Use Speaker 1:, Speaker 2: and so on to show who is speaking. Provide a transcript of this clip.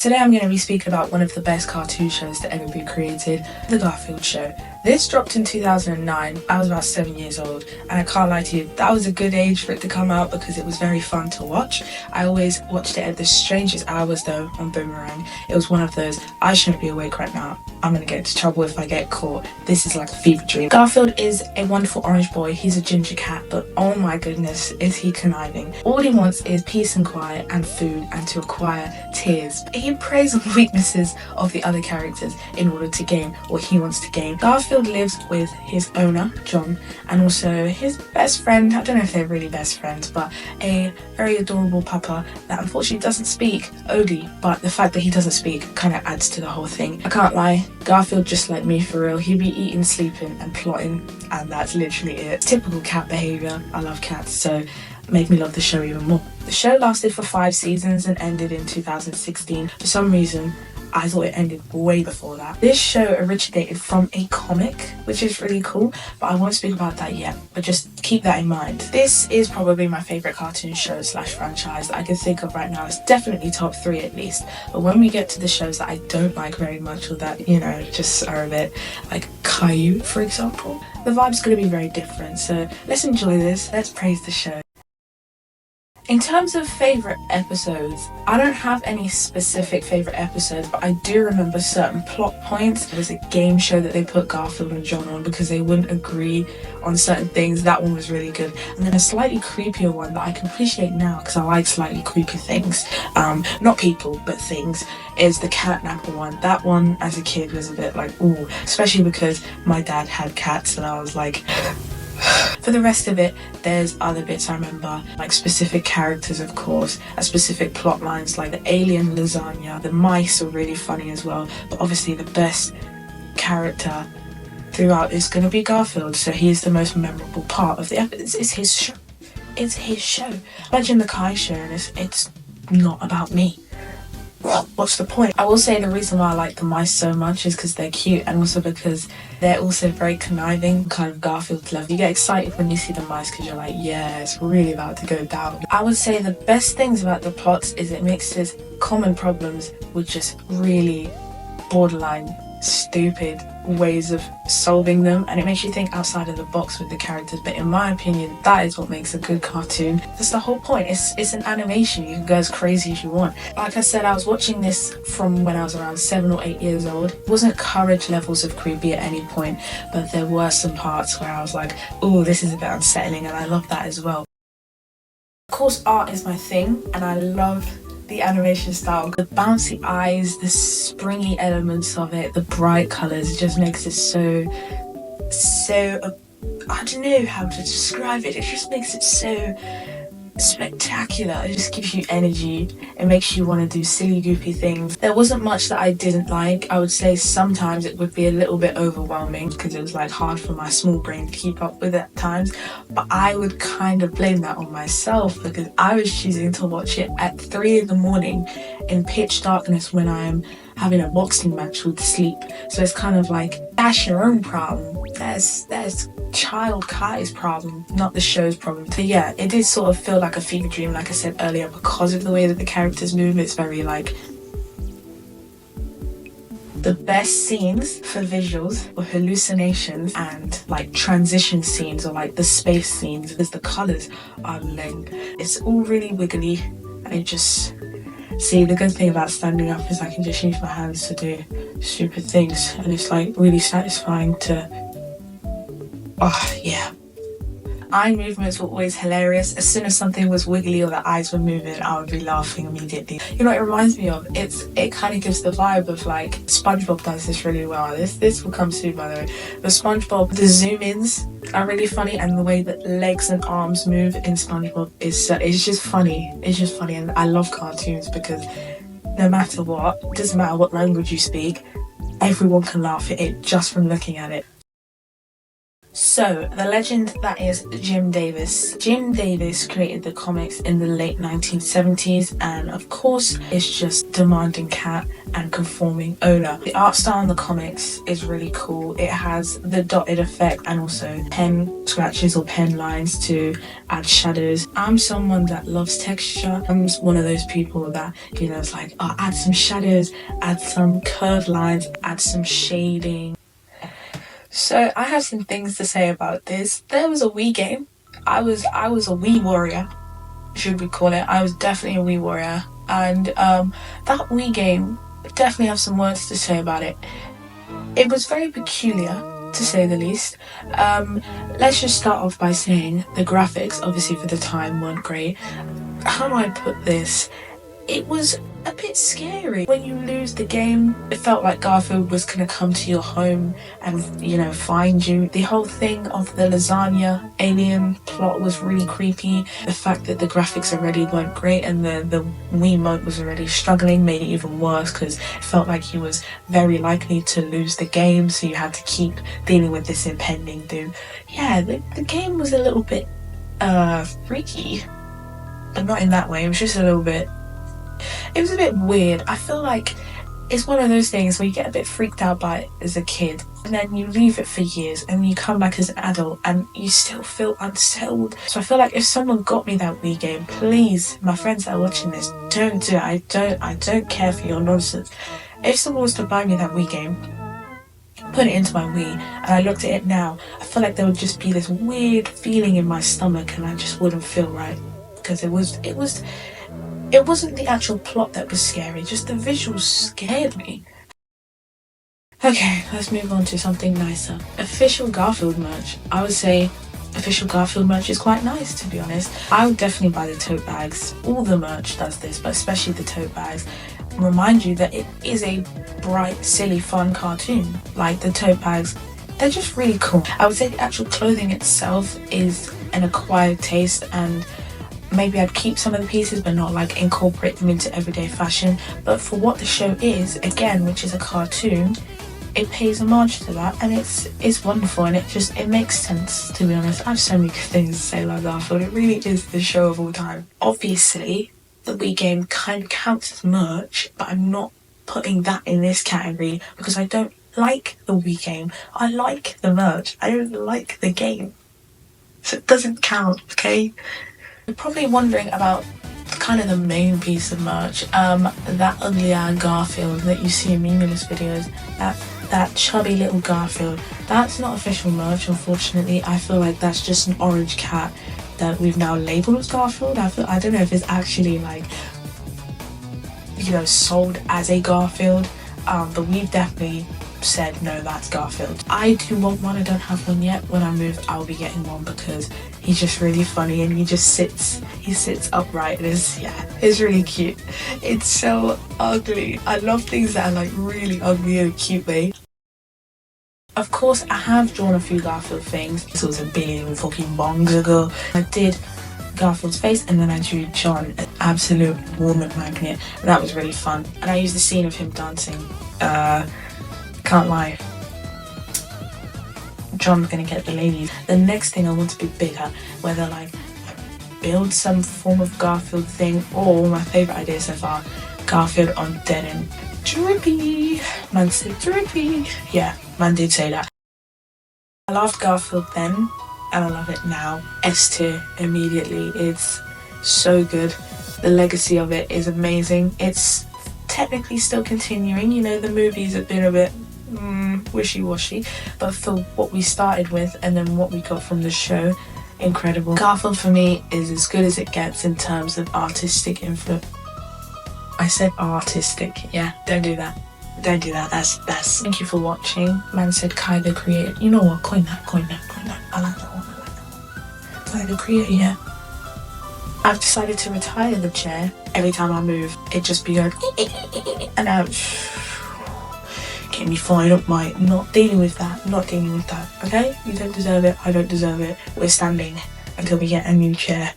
Speaker 1: Today I'm going to be speaking about one of the best cartoon shows to ever be created, The Garfield Show. This dropped in 2009, I was about 7 years old, and I can't lie to you, that was a good age for it to come out because it was very fun to watch. I always watched it at the strangest hours though on Boomerang. It was one of those, I shouldn't be awake right now, I'm going to get into trouble if I get caught, this is like a fever dream. Garfield is a wonderful orange boy, he's a ginger cat, but oh my goodness, is he conniving. All he wants is peace and quiet and food and to acquire tears. He preys on the weaknesses of the other characters in order to gain what he wants to gain. Garfield lives with his owner, John, and also his best friend, I don't know if they're really best friends, but a very adorable papa that unfortunately doesn't speak, Odie, but the fact that he doesn't speak kind of adds to the whole thing. I can't lie, Garfield just like me for real, he'd be eating, sleeping and plotting, and that's literally it. Typical cat behaviour, I love cats, so made me love the show even more. The show lasted for 5 seasons and ended in 2016. For some reason, I thought it ended way before that. This show originated from a comic, which is really cool, but I won't speak about that yet, but just keep that in mind. This is probably my favourite cartoon show / franchise that I can think of right now. It's definitely top 3 at least, but when we get to the shows that I don't like very much or that, you know, just are a bit like Caillou, for example, the vibe's going to be very different, so let's enjoy this, let's praise the show. In terms of favourite episodes, I don't have any specific favourite episodes, but I do remember certain plot points. There was a game show that they put Garfield and John on because they wouldn't agree on certain things. That one was really good. And then a slightly creepier one that I can appreciate now because I like slightly creepy things, not people, but things, is the catnapper one. That one as a kid was a bit like, ooh, especially because my dad had cats and I was like... For the rest of it, there's other bits I remember, like specific characters of course, and specific plot lines like the alien lasagna. The mice are really funny as well, but obviously the best character throughout is going to be Garfield, so he is the most memorable part of the episode. It's his show. It's his show. Imagine the Kai show and it's not about me. Well, what's the point? I will say the reason why I like the mice so much is because they're cute and also because they're also very conniving, kind of Garfield's level. You get excited when you see the mice because you're like, yeah, it's really about to go down. I would say the best things about the plots is it mixes common problems with just really borderline stupid ways of solving them, and it makes you think outside of the box with the characters. But in my opinion, that is what makes a good cartoon. That's the whole point. It's an animation. You can go as crazy as you want. Like I said, I was watching this from when I was around 7 or 8 years old. It wasn't courage levels of creepy at any point, but there were some parts where I was like, oh, this is a bit unsettling, and I love that as well. Of course, art is my thing, and I love the animation style. The bouncy eyes, the springy elements of it, the bright colours, it just makes it so I don't know how to describe it. It just makes it so spectacular. It just gives you energy. It makes you want to do silly goofy things. There wasn't much that I didn't like. I would say sometimes it would be a little bit overwhelming because it was like hard for my small brain to keep up with at times, but I would kind of blame that on myself because I was choosing to watch it at 3 in the morning in pitch darkness when I am having a boxing match with sleep. So it's kind of like, that's your own problem. That's child Kai's problem, not the show's problem. So yeah, it did sort of feel like a fever dream, like I said earlier, because of the way that the characters move. It's very like... The best scenes for visuals or hallucinations and like transition scenes or like the space scenes because the colours are ling. It's all really wiggly and it just... See, the good thing about standing up is I can just use my hands to do stupid things and it's like really satisfying to... Oh, yeah. Eye movements were always hilarious. As soon as something was wiggly or the eyes were moving, I would be laughing immediately. You know what it reminds me of? It kind of gives the vibe of like, SpongeBob does this really well. This will come soon, by the way. But SpongeBob, the zoom-ins are really funny, and the way that legs and arms move in SpongeBob is it's just funny. It's just funny, and I love cartoons because no matter what, it doesn't matter what language you speak, everyone can laugh at it just from looking at it. So, the legend that is Jim Davis. Jim Davis created the comics in the late 1970s, and of course, it's just demanding cat and conforming owner. The art style in the comics is really cool. It has the dotted effect and also pen scratches or pen lines to add shadows. I'm someone that loves texture. I'm one of those people that, you know, it's like, oh, add some shadows, add some curved lines, add some shading. So I have some things to say about this. There was a Wii game. I was a Wii warrior, should we call it. I was definitely a Wii warrior. And that Wii game, definitely have some words to say about it. It was very peculiar, to say the least. Let's just start off by saying the graphics, obviously for the time, weren't great. How do I put this? It was a bit scary. When you lose the game, it felt like Garfield was gonna come to your home and, you know, find you. The whole thing of the lasagna alien plot was really creepy. The fact that the graphics already weren't great and the Wiimote was already struggling made it even worse, because it felt like he was very likely to lose the game, so you had to keep dealing with this impending doom. Yeah, the game was a little bit freaky, but not in that way. It was just a little bit, it was a bit weird. I feel like it's one of those things where you get a bit freaked out by it as a kid, and then you leave it for years, and you come back as an adult and you still feel unsettled. So I feel like if someone got me that Wii game, please, my friends that are watching this, don't do it. I don't care for your nonsense. If someone was to buy me that Wii game, put it into my Wii, and I looked at it now, I feel like there would just be this weird feeling in my stomach, and I just wouldn't feel right, because it wasn't the actual plot that was scary, just the visuals scared me. Okay, let's move on to something nicer. Official Garfield merch. I would say official Garfield merch is quite nice, to be honest. I would definitely buy the tote bags. All the merch does this, but especially the tote bags. Remind you that it is a bright, silly, fun cartoon. Like the tote bags, they're just really cool. I would say the actual clothing itself is an acquired taste, and maybe I'd keep some of the pieces but not like incorporate them into everyday fashion. But for what the show is, again, which is a cartoon, it pays homage to that, and it's wonderful, and it makes sense, to be honest. I have so many good things to say about Garfield. It really is the show of all time. Obviously, the Wii game kind of counts as merch, but I'm not putting that in this category because I don't like the Wii game. I like the merch. I don't like the game. So it doesn't count, okay? You're probably wondering about kind of the main piece of merch, that ugly-eyed Garfield that you see in meaningless videos, that chubby little Garfield. That's not official merch, unfortunately. I feel like that's just an orange cat that we've now labelled as Garfield. I don't know if it's actually, like, you know, sold as a Garfield, but we've definitely said no, that's Garfield. I do want one. I don't have one yet. When I move, I'll be getting one because he's just really funny, and he sits upright, and it's really cute. It's so ugly. I love things that are like really ugly in a cute way. Of course, I have drawn a few Garfield things. This was a billion fucking bongs ago. I did Garfield's face, and then I drew John, an absolute woman magnet, and that was really fun. And I used the scene of him dancing. Can't lie, John's gonna get the ladies. The next thing I want to be bigger, whether like I build some form of Garfield thing, or my favourite idea so far, Garfield on denim. Drippy! Man said drippy. Yeah, man did say that. I loved Garfield then, and I love it now. S tier immediately. It's so good. The legacy of it is amazing. It's technically still continuing. You know, the movies have been a bit wishy-washy, but for what we started with and then what we got from the show, incredible. Garfield for me is as good as it gets in terms of artistic influence. I said artistic, yeah, don't do that. Don't do that, that's Thank you for watching. Man said Kaileido created. You know what, coin that. I like that one, Kaileido created, yeah. I've decided to retire the chair. Every time I move, it just be going and out. Get me fired up, mate. Not dealing with that, okay? You don't deserve it, I don't deserve it. We're standing until we get a new chair.